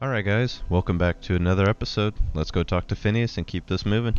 Alright guys, welcome back to another episode. Let's go talk to Phineas and keep this moving.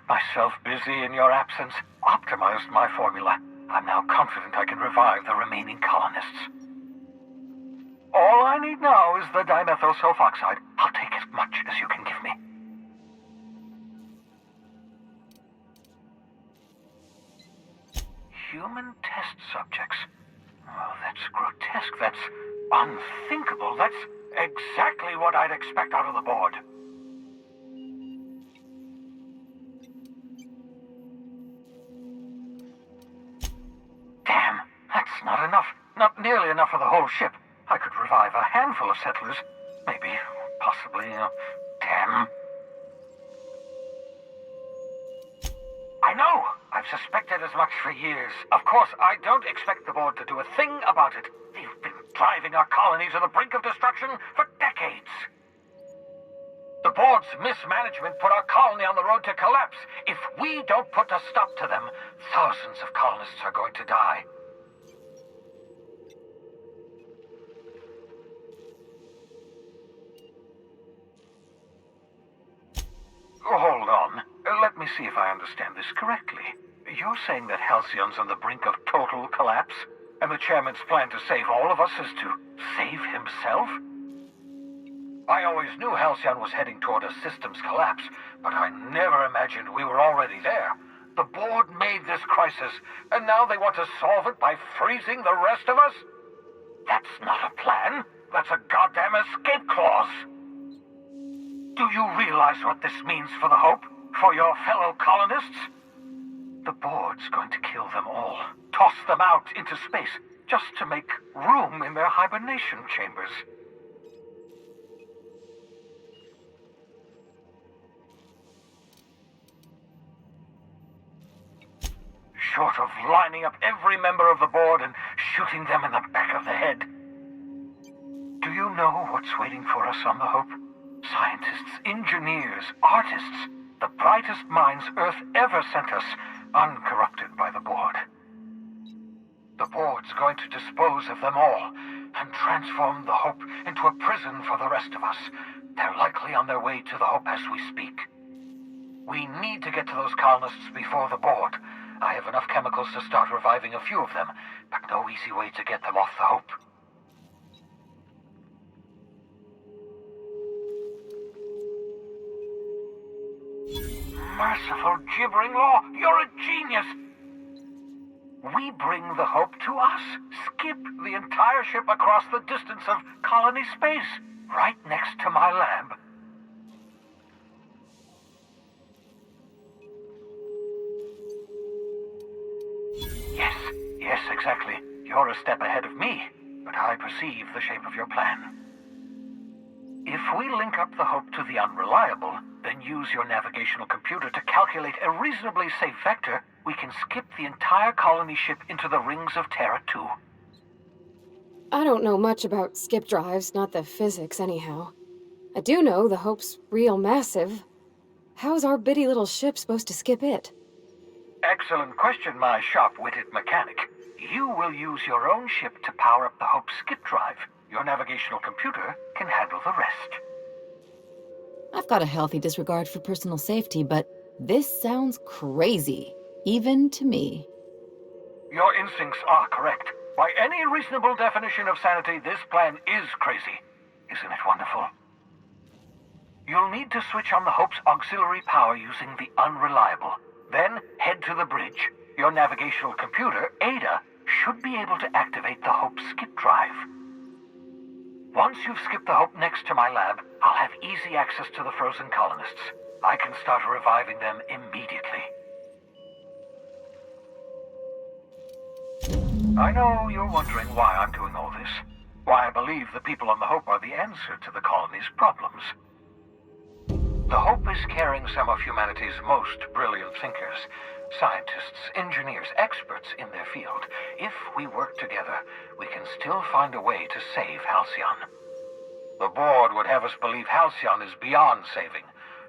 Myself busy in your absence, optimized my formula. I'm now confident I can revive the remaining colonists. All I need now is the dimethyl sulfoxide. I'll take as much as you can give me. Human test subjects. Oh, that's grotesque. That's unthinkable. That's exactly what I'd expect out of the board. Not enough. Not nearly enough for the whole ship. I could revive a handful of settlers. Maybe, possibly, damn. I know! I've suspected as much for years. Of course, I don't expect the board to do a thing about it. They've been driving our colony to the brink of destruction for decades. The board's mismanagement put our colony on the road to collapse. If we don't put a stop to them, thousands of colonists are going to die. Hold on. Let me see if I understand this correctly. You're saying that Halcyon's on the brink of total collapse, and the chairman's plan to save all of us is to save himself? I always knew Halcyon was heading toward a systems collapse, but I never imagined we were already there. The board made this crisis, and now they want to solve it by freezing the rest of us? That's not a plan. That's a goddamn escape clause. Do you realize what this means for the Hope? For your fellow colonists? The board's going to kill them all. Toss them out into space, just to make room in their hibernation chambers. Short of lining up every member of the board and shooting them in the back of the head. Do you know what's waiting for us on the Hope? Scientists, engineers, artists, the brightest minds Earth ever sent us, uncorrupted by the board. The board's going to dispose of them all and transform the Hope into a prison for the rest of us. They're likely on their way to the Hope as we speak. We need to get to those colonists before the board. I have enough chemicals to start reviving a few of them, but no easy way to get them off the Hope. Merciful gibbering law, you're a genius! We bring the Hope to us, skip the entire ship across the distance of colony space, right next to my lab. Yes, exactly. You're a step ahead of me, but I perceive the shape of your plan. If we link up the Hope to the Unreliable, then use your navigational computer to calculate a reasonably safe vector, we can skip the entire colony ship into the rings of Terra 2. I don't know much about skip drives, not the physics anyhow. I do know the Hope's real massive. How's our bitty little ship supposed to skip it? Excellent question, my sharp-witted mechanic. You will use your own ship to power up the Hope's skip drive. Your navigational computer can handle the rest. I've got a healthy disregard for personal safety, but this sounds crazy, even to me. Your instincts are correct. By any reasonable definition of sanity, this plan is crazy. Isn't it wonderful? You'll need to switch on the Hope's auxiliary power using the Unreliable. Then head to the bridge. Your navigational computer, Ada, should be able to activate the Hope skip drive. Once you've skipped the Hope next to my lab, I'll have easy access to the frozen colonists. I can start reviving them immediately. I know you're wondering why I'm doing all this. Why I believe the people on the Hope are the answer to the colony's problems. The Hope is carrying some of humanity's most brilliant thinkers, scientists, engineers, experts in their field. If we work together, we can still find a way to save Halcyon. The board would have us believe Halcyon is beyond saving.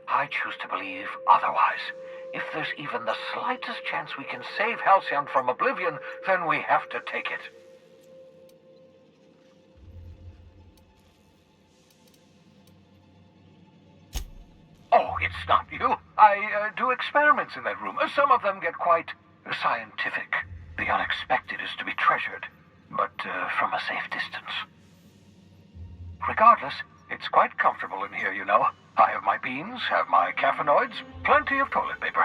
I choose to believe otherwise. If there's even the slightest chance we can save Halcyon from oblivion, then we have to take it. Oh, it's not you. I do experiments in that room. Some of them get quite scientific. The unexpected is to be treasured, but from a safe distance. Regardless, it's quite comfortable in here, you know. I have my beans, have my caffeinoids, plenty of toilet paper.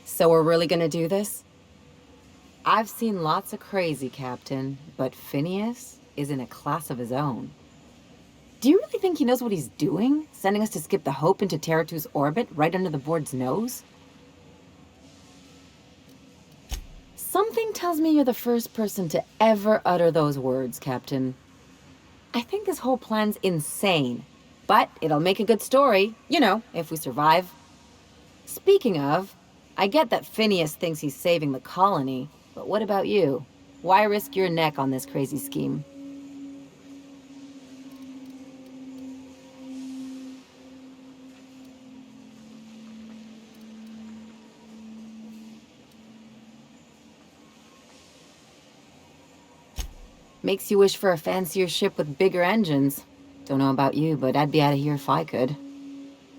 So we're really gonna do this? I've seen lots of crazy, Captain, but Phineas is in a class of his own. Do you really think he knows what he's doing? Sending us to skip the Hope into Terra 2's orbit right under the board's nose? Something tells me you're the first person to ever utter those words, Captain. I think this whole plan's insane, but it'll make a good story, you know, if we survive. Speaking of, I get that Phineas thinks he's saving the colony, but what about you? Why risk your neck on this crazy scheme? Makes you wish for a fancier ship with bigger engines. Don't know about you, but I'd be out of here if I could.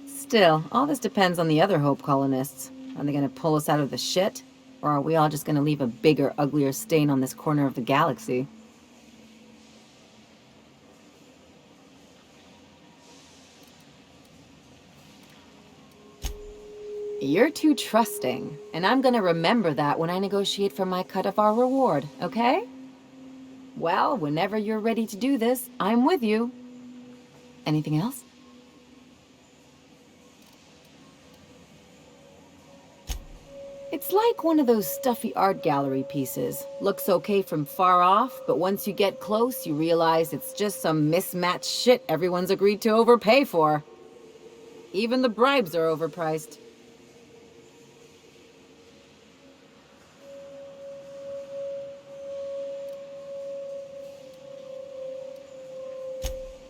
Still, all this depends on the other Hope colonists. Are they gonna pull us out of the shit? Or are we all just gonna leave a bigger, uglier stain on this corner of the galaxy? You're too trusting, and I'm gonna remember that when I negotiate for my cut of our reward, okay? Well, whenever you're ready to do this, I'm with you. Anything else? It's like one of those stuffy art gallery pieces. Looks okay from far off, but once you get close, you realize it's just some mismatched shit everyone's agreed to overpay for. Even the bribes are overpriced.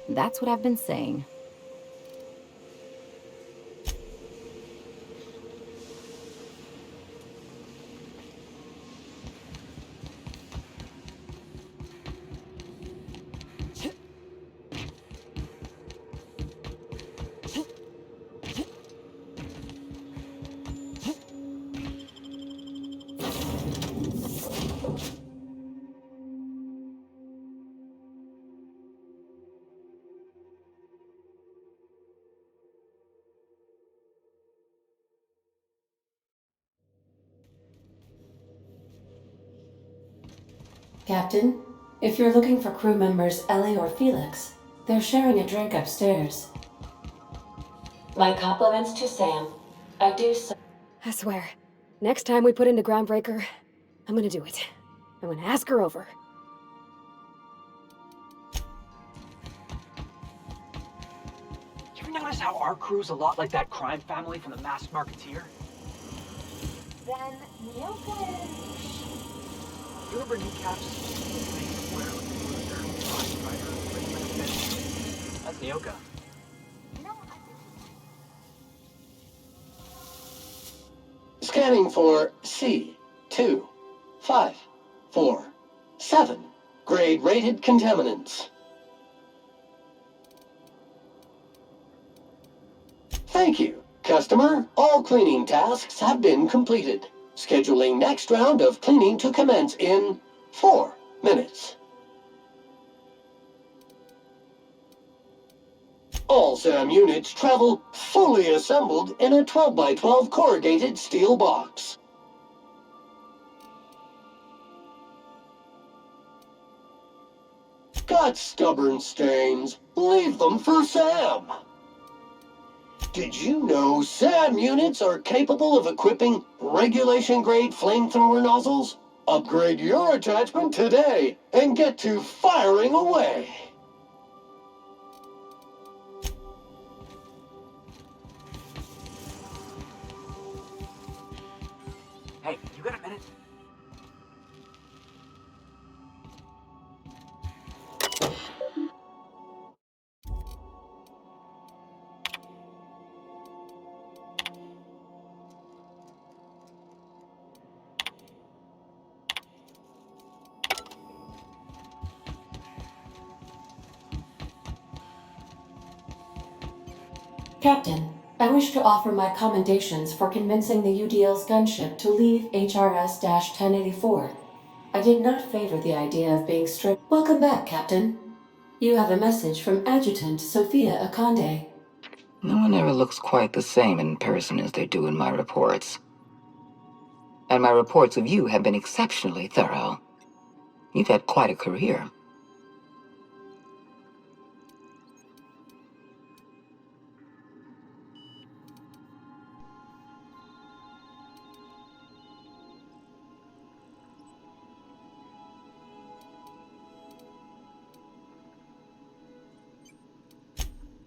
That's what I've been saying. Captain, if you're looking for crew members Ellie or Felix, they're sharing a drink upstairs. My compliments to Sam. I do so. I swear, next time we put into Groundbreaker, I'm gonna do it. I'm gonna ask her over. You ever notice how our crew's a lot like that crime family from The Masked Marketeer? Then Nyoka. You ever kneecaps? That's Nyoka. Scanning for C2547. Grade rated contaminants. Thank you, customer. All cleaning tasks have been completed. Scheduling next round of cleaning to commence in 4 minutes. All SAM units travel fully assembled in a 12x12 corrugated steel box. Got stubborn stains? Leave them for SAM. Did you know SAM units are capable of equipping regulation-grade flamethrower nozzles? Upgrade your attachment today and get to firing away. Hey, you got a minute? Captain, I wish to offer my commendations for convincing the UDL's gunship to leave HRS-1084. I did not favor the idea of being stripped. Welcome back, Captain. You have a message from Adjutant Sophia Akande. No one ever looks quite the same in person as they do in my reports. And my reports of you have been exceptionally thorough. You've had quite a career.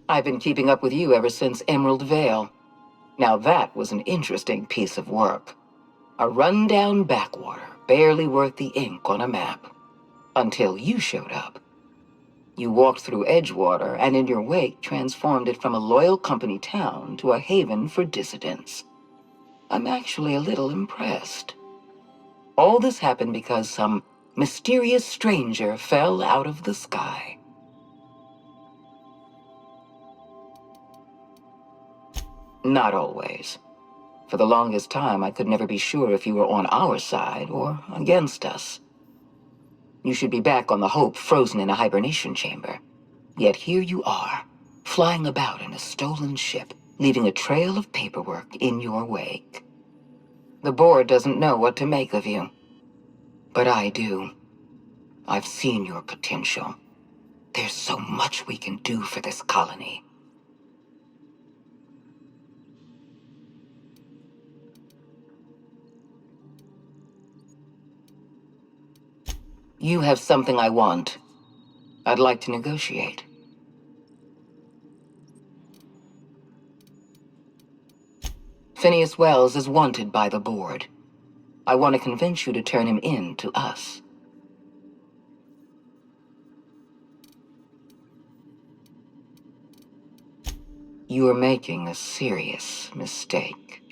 I've been keeping up with you ever since Emerald Vale. Now that was an interesting piece of work. A rundown backwater, barely worth the ink on a map. Until you showed up. You walked through Edgewater and in your wake transformed it from a loyal company town to a haven for dissidents. I'm actually a little impressed. All this happened because some mysterious stranger fell out of the sky. Not always. For the longest time, I could never be sure if you were on our side or against us. You should be back on the Hope, frozen in a hibernation chamber. Yet here you are, flying about in a stolen ship, leaving a trail of paperwork in your wake. The board doesn't know what to make of you. But I do. I've seen your potential. There's so much we can do for this colony. You have something I want. I'd like to negotiate. Phineas Wells is wanted by the board. I want to convince you to turn him in to us. You are making a serious mistake.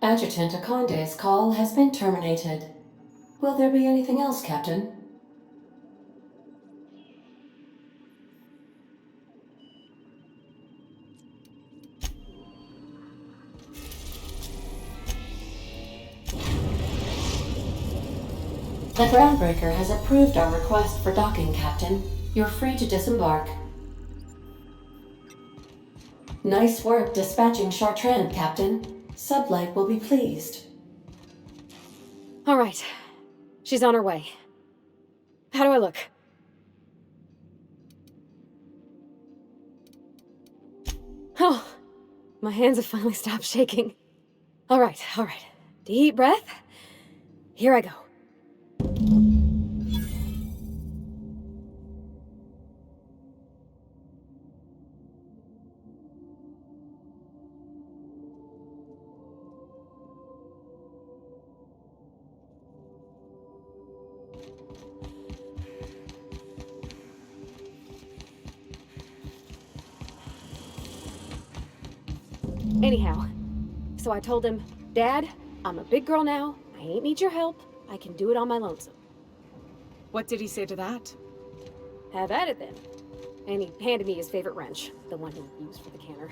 Adjutant Akonde's call has been terminated. Will there be anything else, Captain? The Groundbreaker has approved our request for docking, Captain. You're free to disembark. Nice work dispatching Chartrand, Captain. Sublight will be pleased. All right. She's on her way. How do I look? Oh, my hands have finally stopped shaking. All right. Deep breath. Here I go. Anyhow, so I told him, Dad, I'm a big girl now. I ain't need your help. I can do it on my lonesome. What did he say to that? Have at it then. And he handed me his favorite wrench, the one he used for the canner.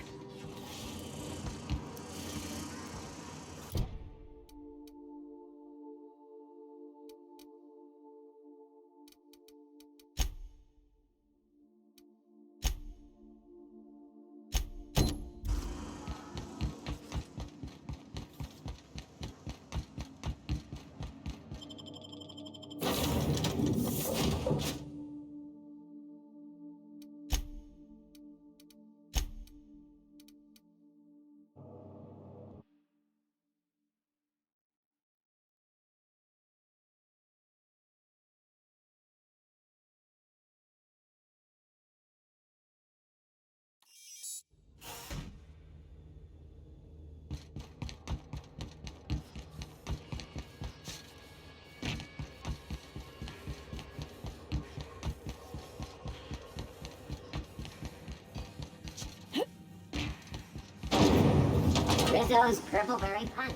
Rizzo's Purpleberry Punch.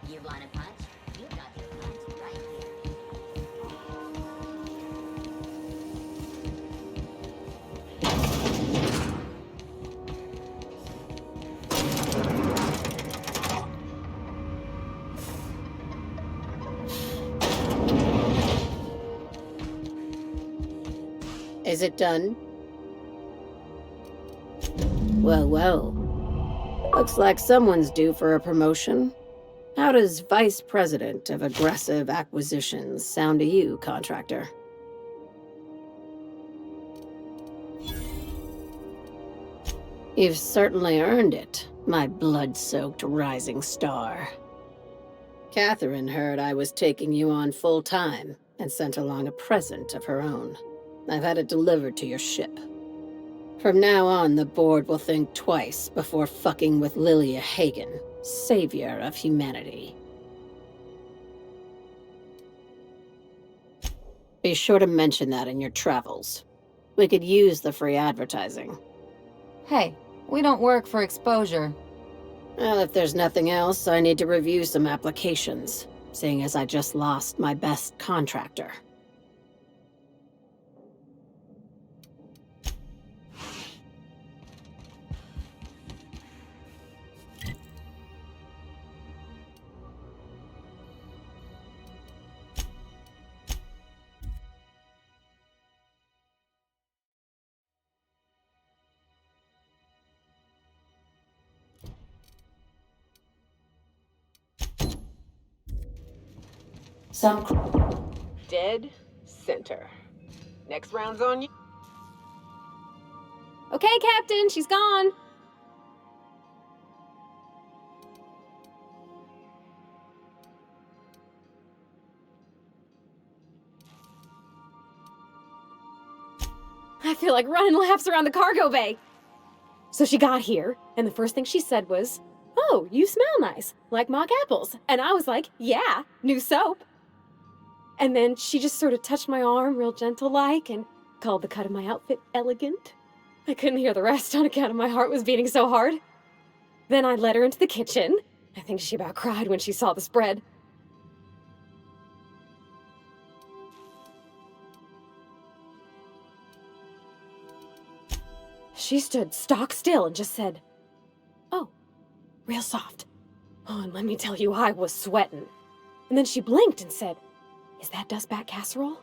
You want a punch? You got your punch right here. Is it done? Well. Looks like someone's due for a promotion. How does Vice President of Aggressive Acquisitions sound to you, contractor? You've certainly earned it, my blood-soaked rising star. Catherine heard I was taking you on full-time and sent along a present of her own. I've had it delivered to your ship. From now on, the board will think twice before fucking with Lilia Hagen, savior of humanity. Be sure to mention that in your travels. We could use the free advertising. Hey, we don't work for exposure. Well, if there's nothing else, I need to review some applications, seeing as I just lost my best contractor. Dead center. Next round's on you. Okay, Captain, she's gone. I feel like running laps around the cargo bay. So she got here, and the first thing she said was, "Oh, you smell nice, like mock apples." And I was like, "Yeah, new soap." And then she just sort of touched my arm real gentle-like and called the cut of my outfit elegant. I couldn't hear the rest on account of my heart was beating so hard. Then I led her into the kitchen. I think she about cried when she saw the spread. She stood stock still and just said, "Oh," real soft. Oh, and let me tell you, I was sweating. And then she blinked and said, "Is that dustbat casserole?"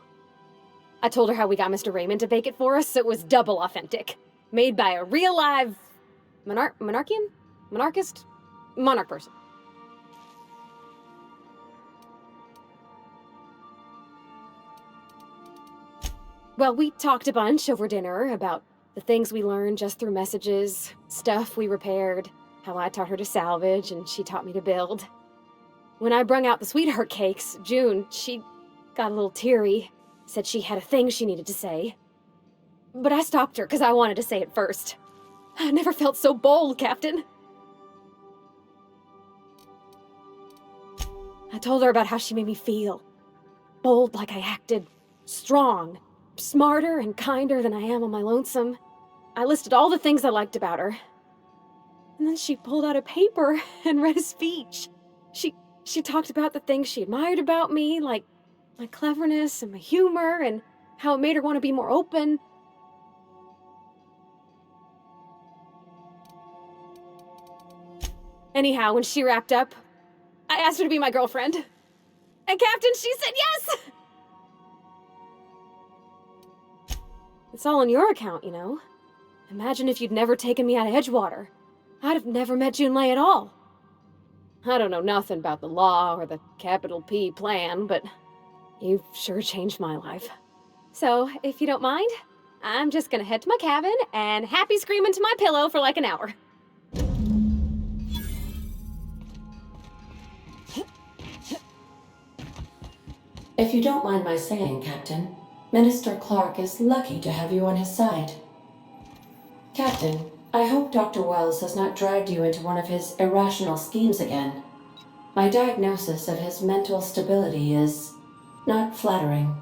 I told her how we got Mr. Raymond to bake it for us, so it was double authentic. Made by a real live monarch person. Well, we talked a bunch over dinner about the things we learned just through messages, stuff we repaired, how I taught her to salvage and she taught me to build. When I brung out the sweetheart cakes, June, she got a little teary, said she had a thing she needed to say. But I stopped her because I wanted to say it first. I never felt so bold, Captain. I told her about how she made me feel. Bold like I acted, strong, smarter and kinder than I am on my lonesome. I listed all the things I liked about her. And then she pulled out a paper and read a speech. She talked about the things she admired about me, like my cleverness and my humor, and how it made her want to be more open. Anyhow, when she wrapped up, I asked her to be my girlfriend. And Captain, she said yes! It's all on your account, you know. Imagine if you'd never taken me out of Edgewater. I'd have never met Junlei at all. I don't know nothing about the law or the capital P plan, but you've sure changed my life. So, if you don't mind, I'm just gonna head to my cabin and happy scream into my pillow for like an hour. If you don't mind my saying, Captain, Minister Clark is lucky to have you on his side. Captain, I hope Dr. Wells has not dragged you into one of his irrational schemes again. My diagnosis of his mental stability is not flattering.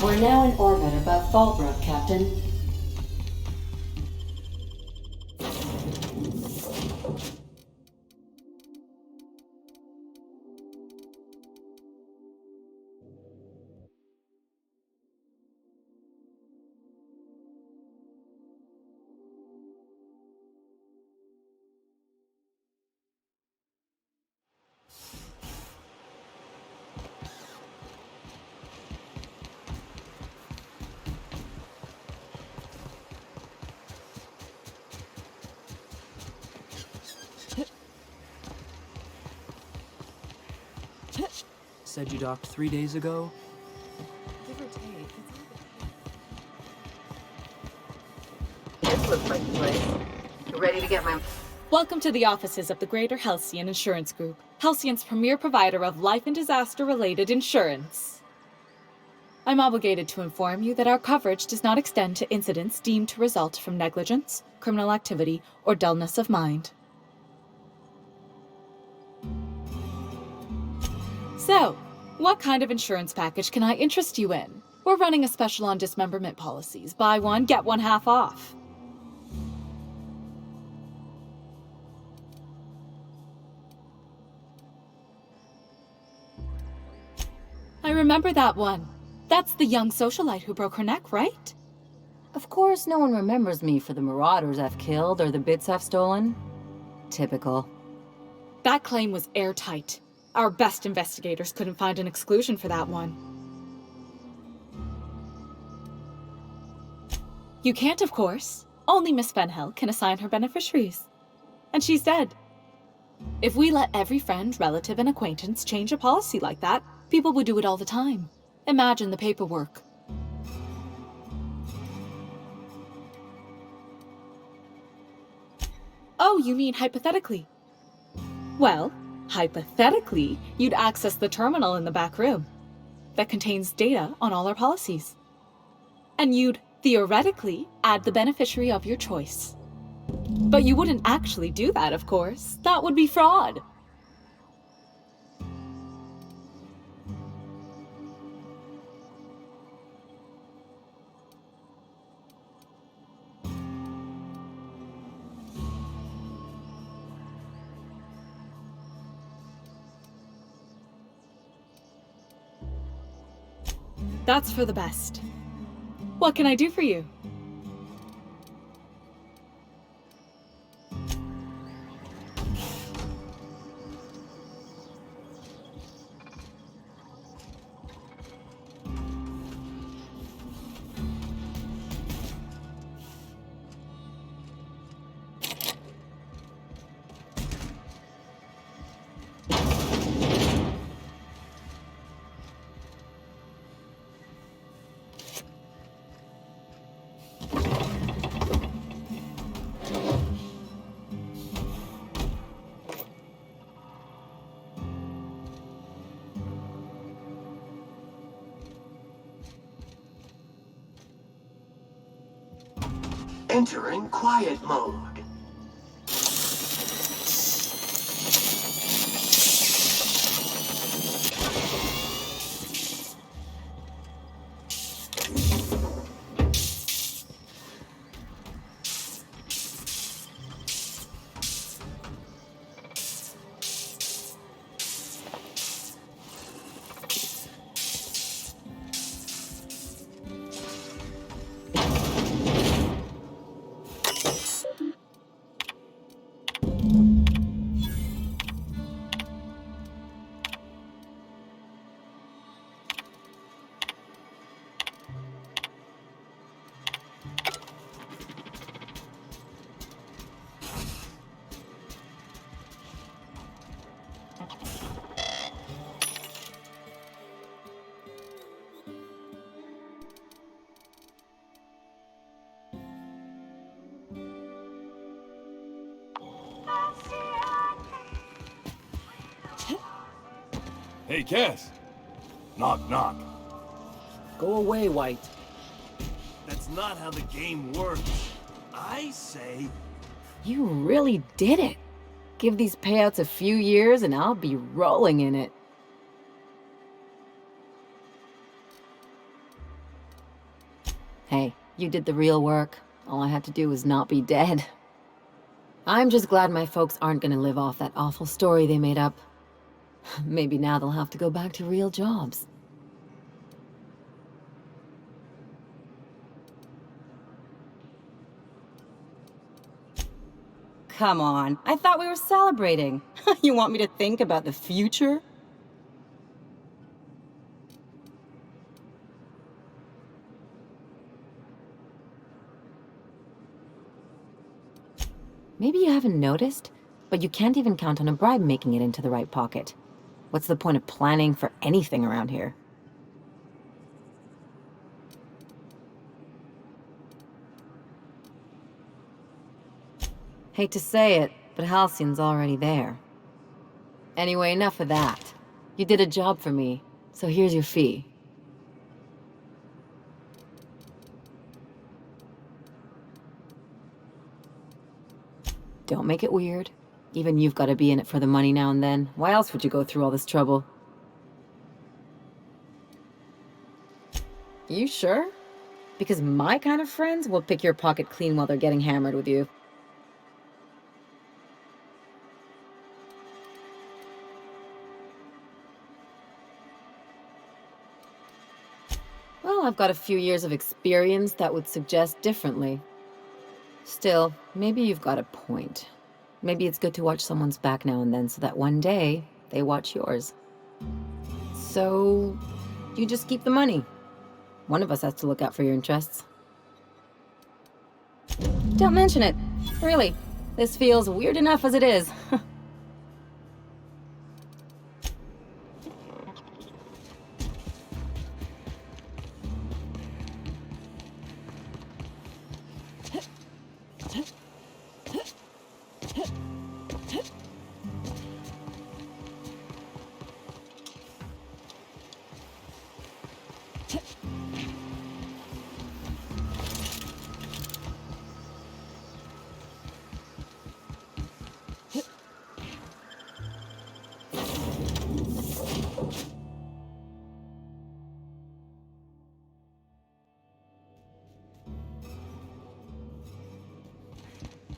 We're now in orbit above Fallbrook, Captain. Said you docked 3 days ago? Give or take. This looks like the place. Ready to get my... Welcome to the offices of the Greater Halcyon Insurance Group, Halcyon's premier provider of life and disaster-related insurance. I'm obligated to inform you that our coverage does not extend to incidents deemed to result from negligence, criminal activity, or dullness of mind. So, what kind of insurance package can I interest you in? We're running a special on dismemberment policies. Buy one, get one half off. I remember that one. That's the young socialite who broke her neck, right? Of course, no one remembers me for the marauders I've killed or the bits I've stolen. Typical. That claim was airtight. Our best investigators couldn't find an exclusion for that one. You can't, of course. Only Miss Fenhill can assign her beneficiaries. And she's dead. If we let every friend, relative, and acquaintance change a policy like that, people would do it all the time. Imagine the paperwork. Oh, you mean hypothetically? Well, hypothetically, you'd access the terminal in the back room that contains data on all our policies. And you'd, theoretically, add the beneficiary of your choice. But you wouldn't actually do that, of course. That would be fraud. That's for the best. What can I do for you? Entering quiet mode. Hey, Cass. Knock, knock. Go away, White. That's not how the game works. I say... You really did it. Give these payouts a few years and I'll be rolling in it. Hey, you did the real work. All I had to do was not be dead. I'm just glad my folks aren't gonna live off that awful story they made up. Maybe now they'll have to go back to real jobs. Come on, I thought we were celebrating. You want me to think about the future? Maybe you haven't noticed, but you can't even count on a bribe making it into the right pocket. What's the point of planning for anything around here? Hate to say it, but Halcyon's already there. Anyway, enough of that. You did a job for me, so here's your fee. Don't make it weird. Even you've got to be in it for the money now and then. Why else would you go through all this trouble? You sure? Because my kind of friends will pick your pocket clean while they're getting hammered with you. Well, I've got a few years of experience that would suggest differently. Still, maybe you've got a point. Maybe it's good to watch someone's back now and then so that one day they watch yours. So, you just keep the money. One of us has to look out for your interests. Don't mention it. Really, this feels weird enough as it is.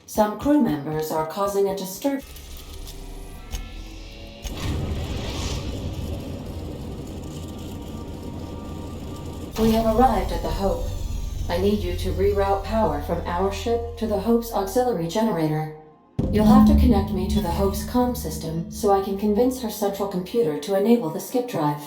Some crew members are causing a disturbance. We have arrived at the Hope. I need you to reroute power from our ship to the Hope's auxiliary generator. You'll have to connect me to the Hope's comm system so I can convince her central computer to enable the skip drive.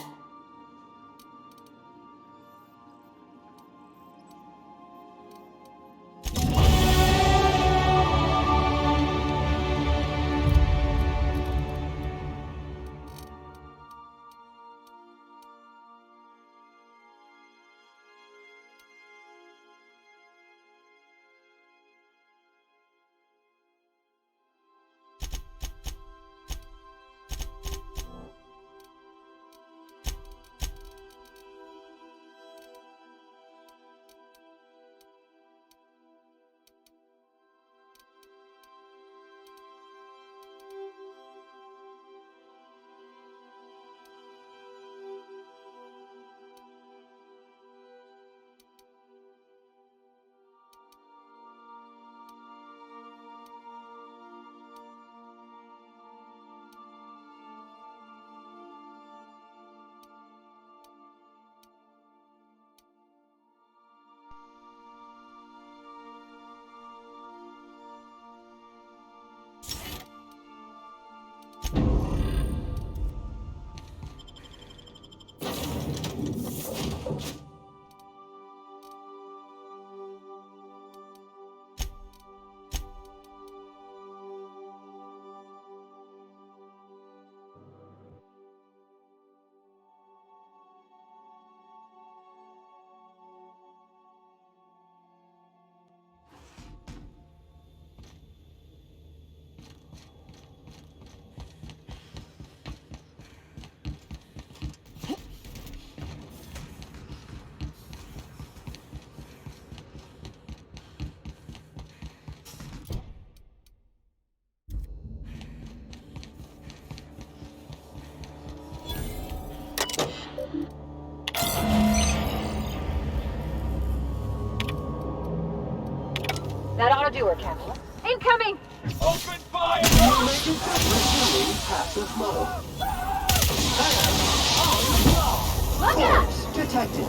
That ought to do her, Captain. Incoming! Open fire! Passive mode. Look out! Force detected.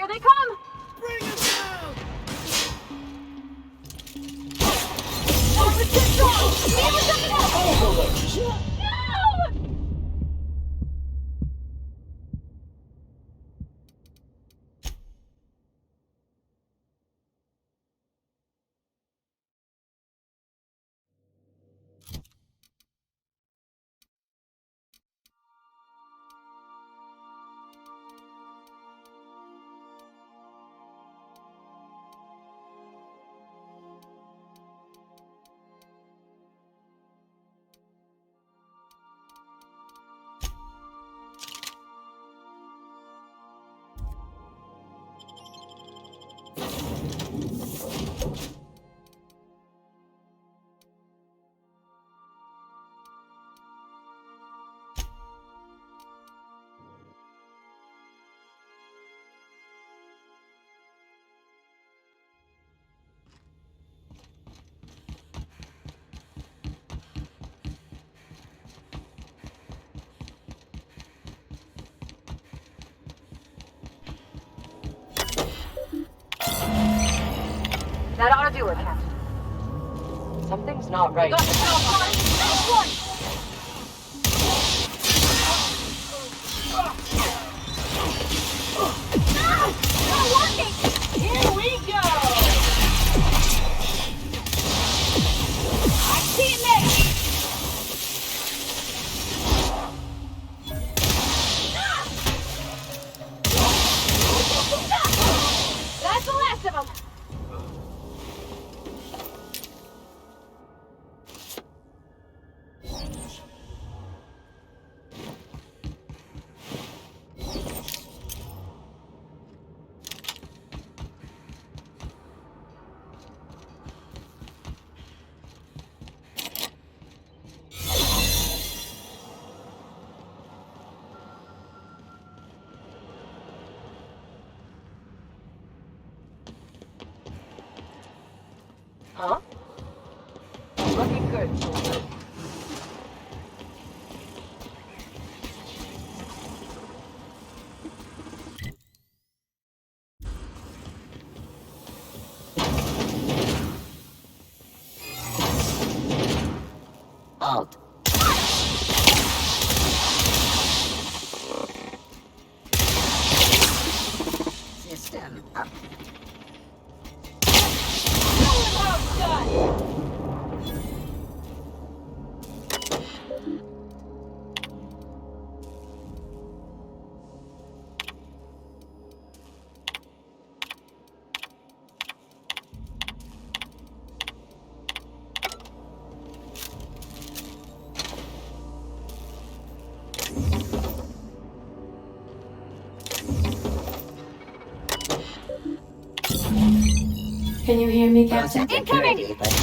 Here they come! Bring it down! Oh, it's too strong! Need with something else! No! That ought to do it, Captain. Something's not right. Got the power. Nice one! Not working! Here we go! I see it next! That's the last of them! Huh? Looking good, soldier. Halt. System up. Can you hear me, Captain? Incoming! That's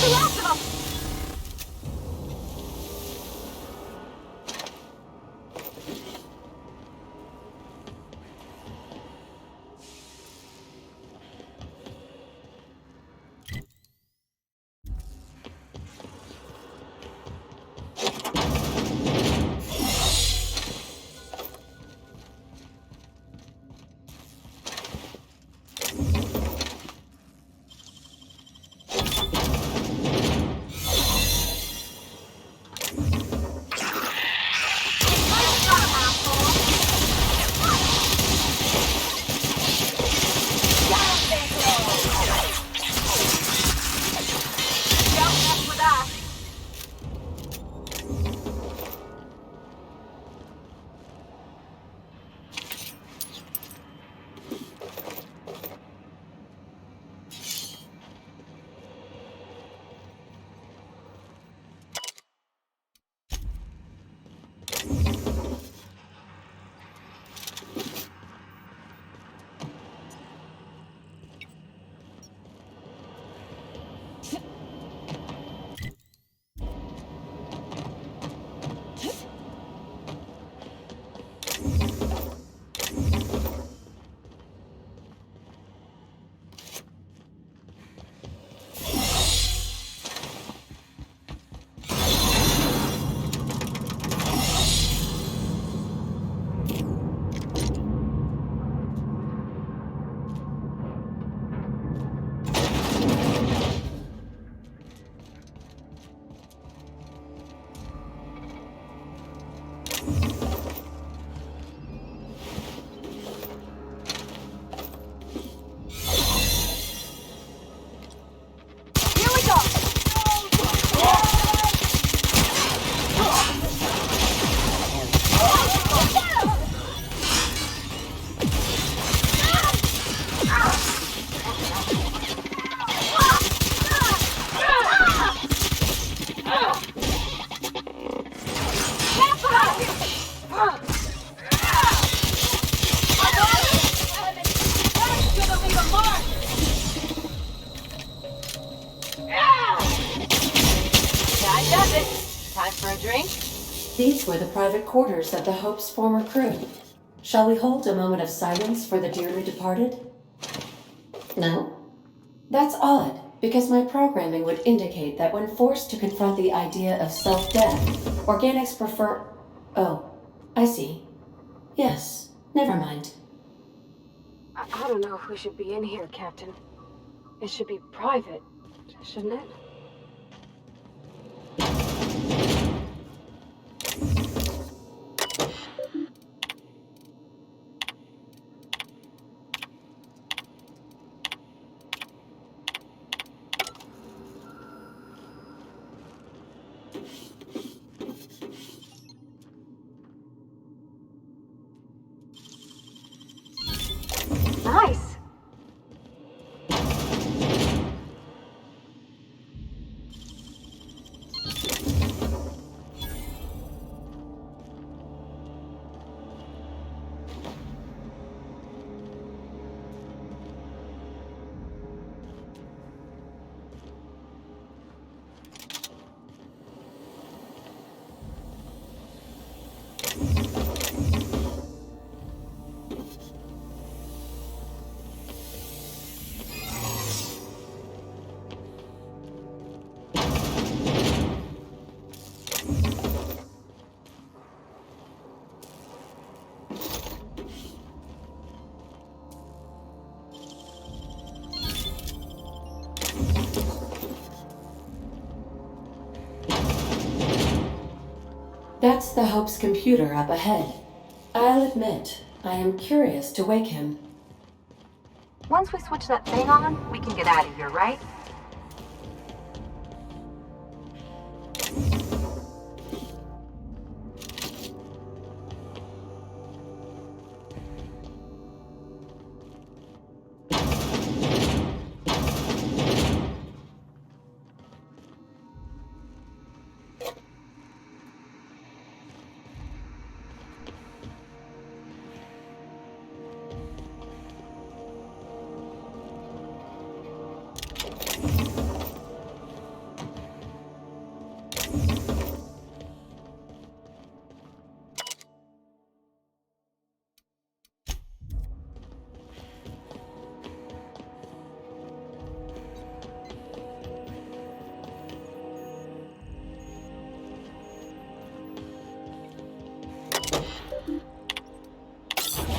the last of them! drink? These were the private quarters of the Hope's former crew. Shall we hold a moment of silence for the dearly departed? No? That's odd, because my programming would indicate that when forced to confront the idea of self-death, organics prefer... Oh, I see. Yes, never mind. I don't know if we should be in here, Captain. It should be private, shouldn't it? Nice. That's the Hope's computer up ahead. I'll admit, I am curious to wake him. Once we switch that thing on, we can get out of here, right?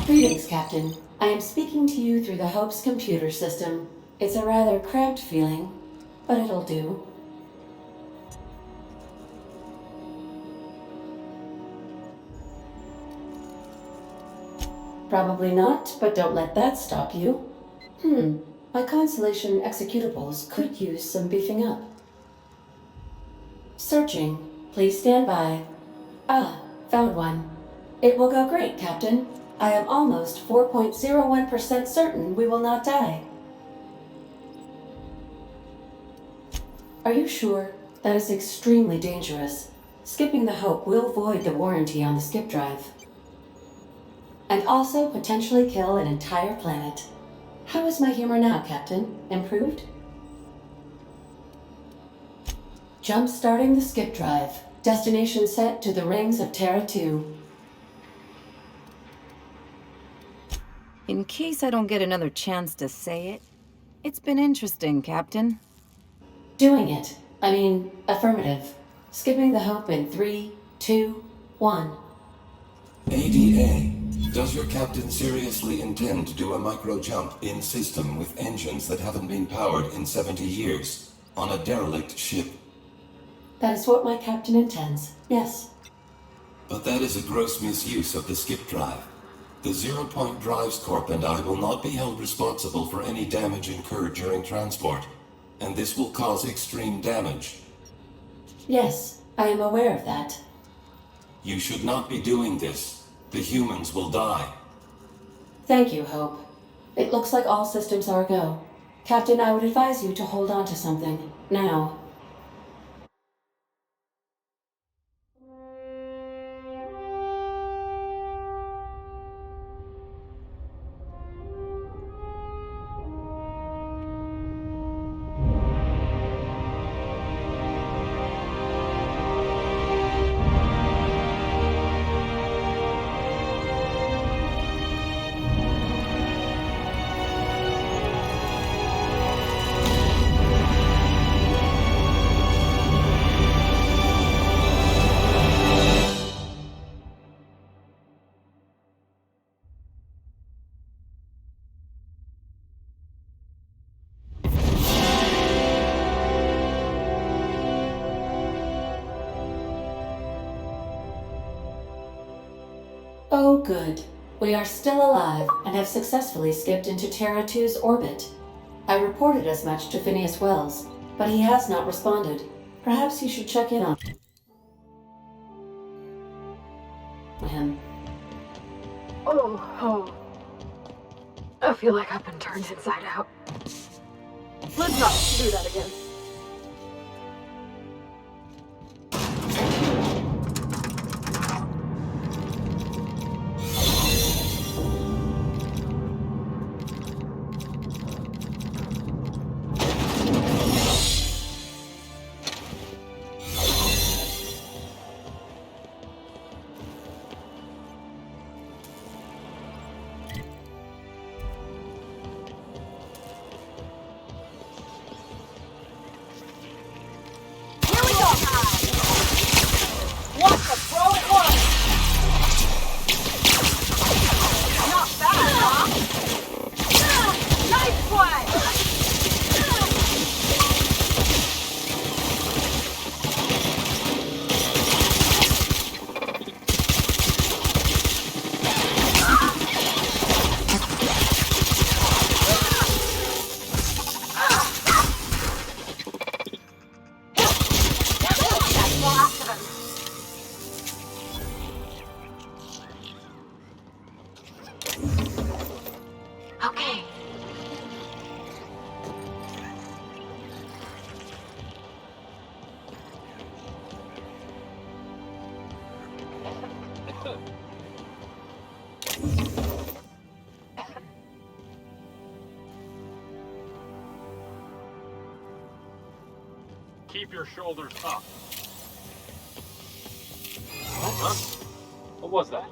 Greetings, Captain. I am speaking to you through the Hope's computer system. It's a rather cramped feeling, but it'll do. Probably not, but don't let that stop you. My Constellation executables could use some beefing up. Searching. Please stand by. Ah, found one. It will go great, Captain. I am almost 4.01% certain we will not die. Are you sure? That is extremely dangerous. Skipping the Hope will void the warranty on the skip drive. And also potentially kill an entire planet. How is my humor now, Captain? Improved? Jump-starting the skip drive. Destination set to the rings of Terra 2. In case I don't get another chance to say it, it's been interesting, Captain. Doing it. I mean, affirmative. Skipping the Hope in 3, 2, 1. ADA, does your captain seriously intend to do a micro-jump in system with engines that haven't been powered in 70 years on a derelict ship? That is what my captain intends, yes. But that is a gross misuse of the skip drive. The Zero Point Drives Corp and I will not be held responsible for any damage incurred during transport, and this will cause extreme damage. Yes, I am aware of that. You should not be doing this. The humans will die. Thank you, Hope. It looks like all systems are go. Captain, I would advise you to hold on to something. Now. Good. We are still alive and have successfully skipped into Terra 2's orbit. I reported as much to Phineas Wells, but he has not responded. Perhaps you should check in on him. Oh. I feel like I've been turned inside out. Let's not do that again. Okay. Keep your shoulders up. Huh? What was that?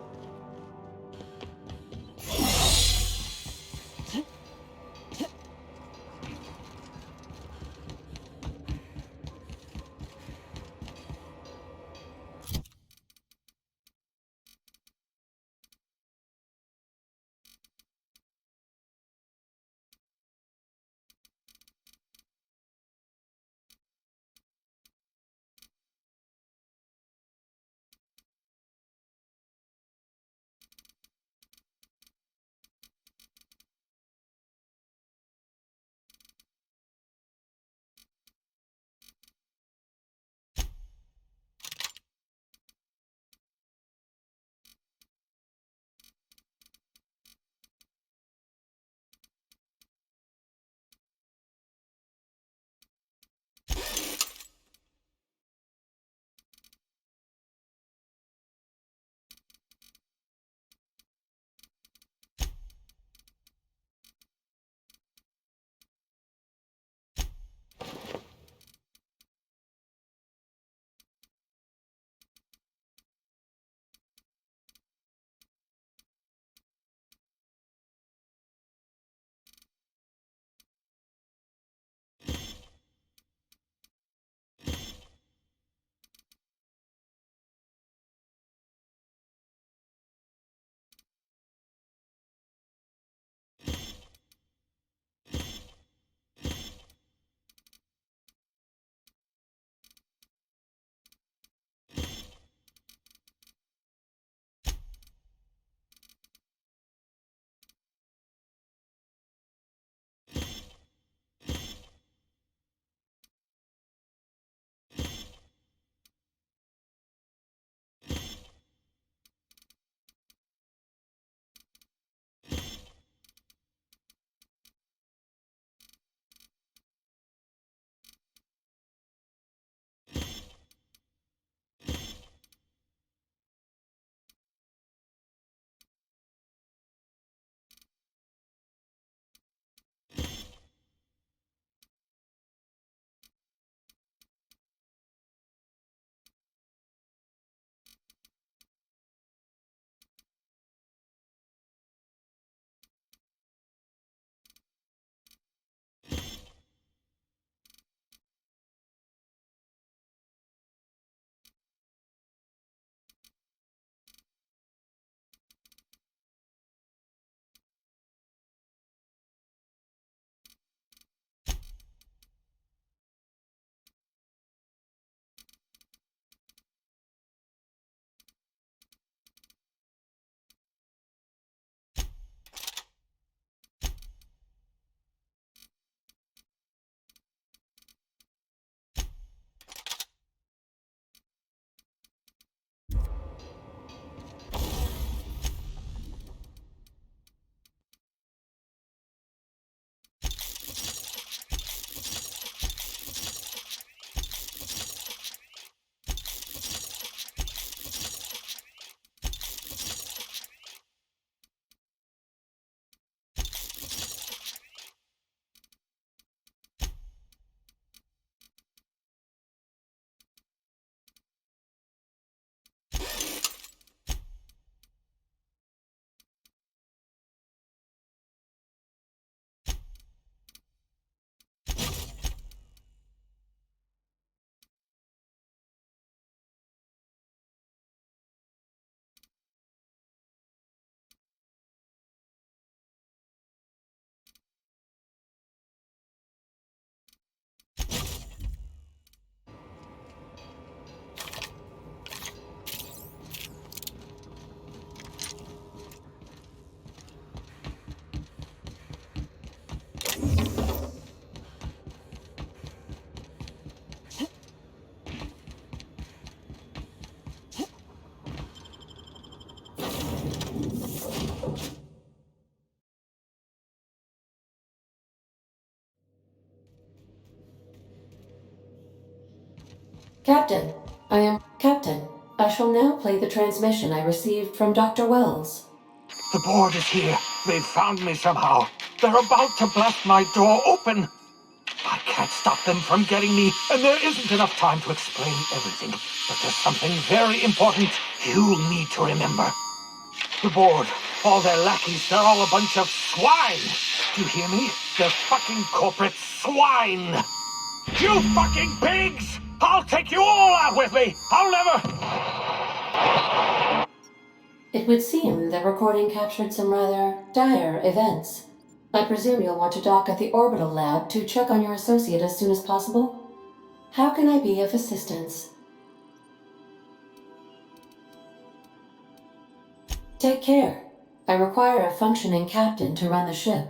Captain, Captain, I shall now play the transmission I received from Dr. Wells. The board is here. They've found me somehow. They're about to blast my door open. I can't stop them from getting me, and there isn't enough time to explain everything. But there's something very important you need to remember. The board, all their lackeys, they're all a bunch of swine. Do you hear me? They're fucking corporate swine. You fucking pigs! I'll take you all out with me! I'll never... It would seem the recording captured some rather dire events. I presume you'll want to dock at the orbital lab to check on your associate as soon as possible? How can I be of assistance? Take care. I require a functioning captain to run the ship.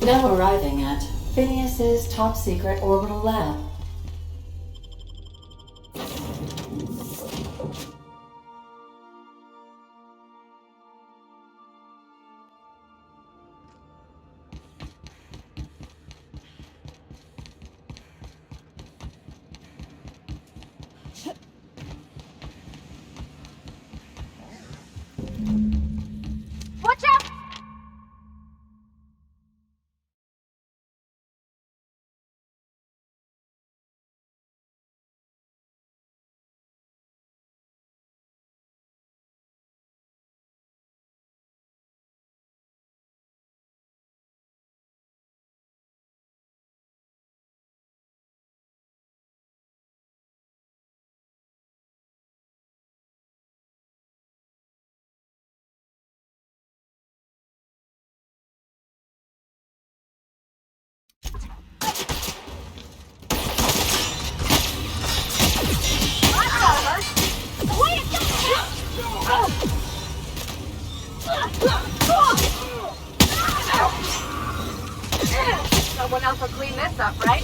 Now arriving at Phineas's top-secret orbital lab. Watch out! Someone else will clean this up, right?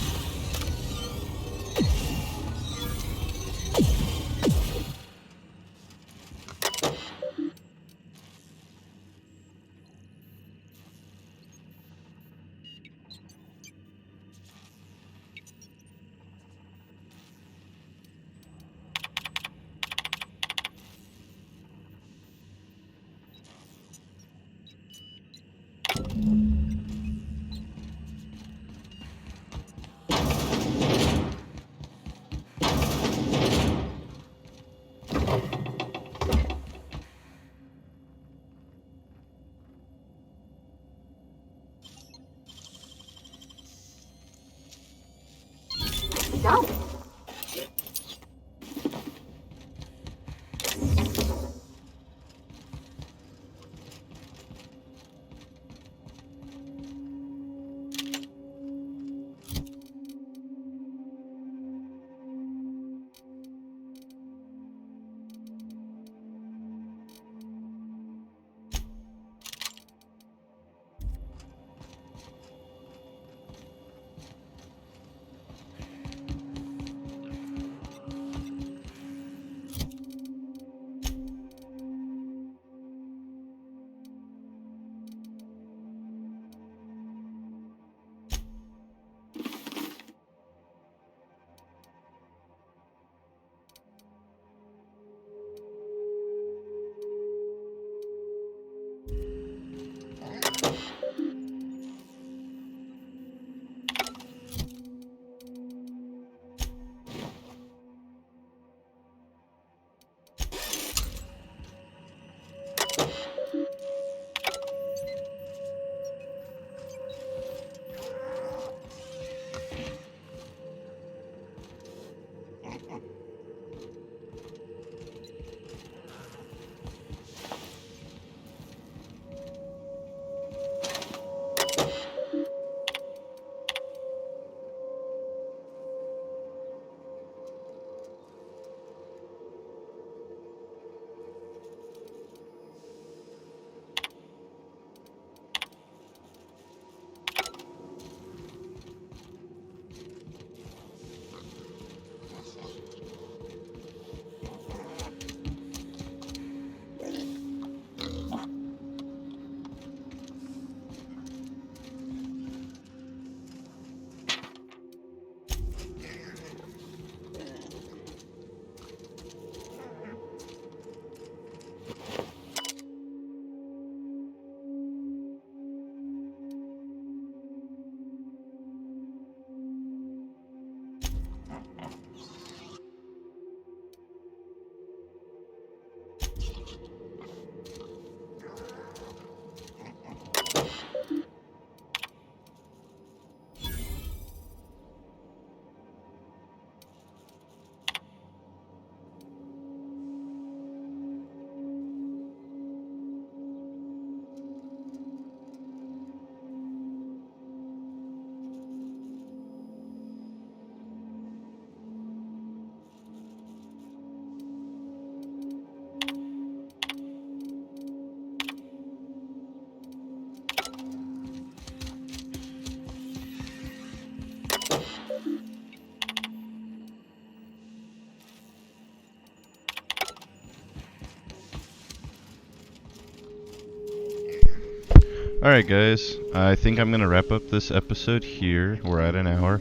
Alright guys, I think I'm going to wrap up this episode here. We're at an hour.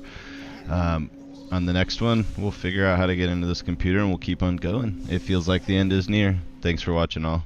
On the next one, we'll figure out how to get into this computer and we'll keep on going. It feels like the end is near. Thanks for watching all.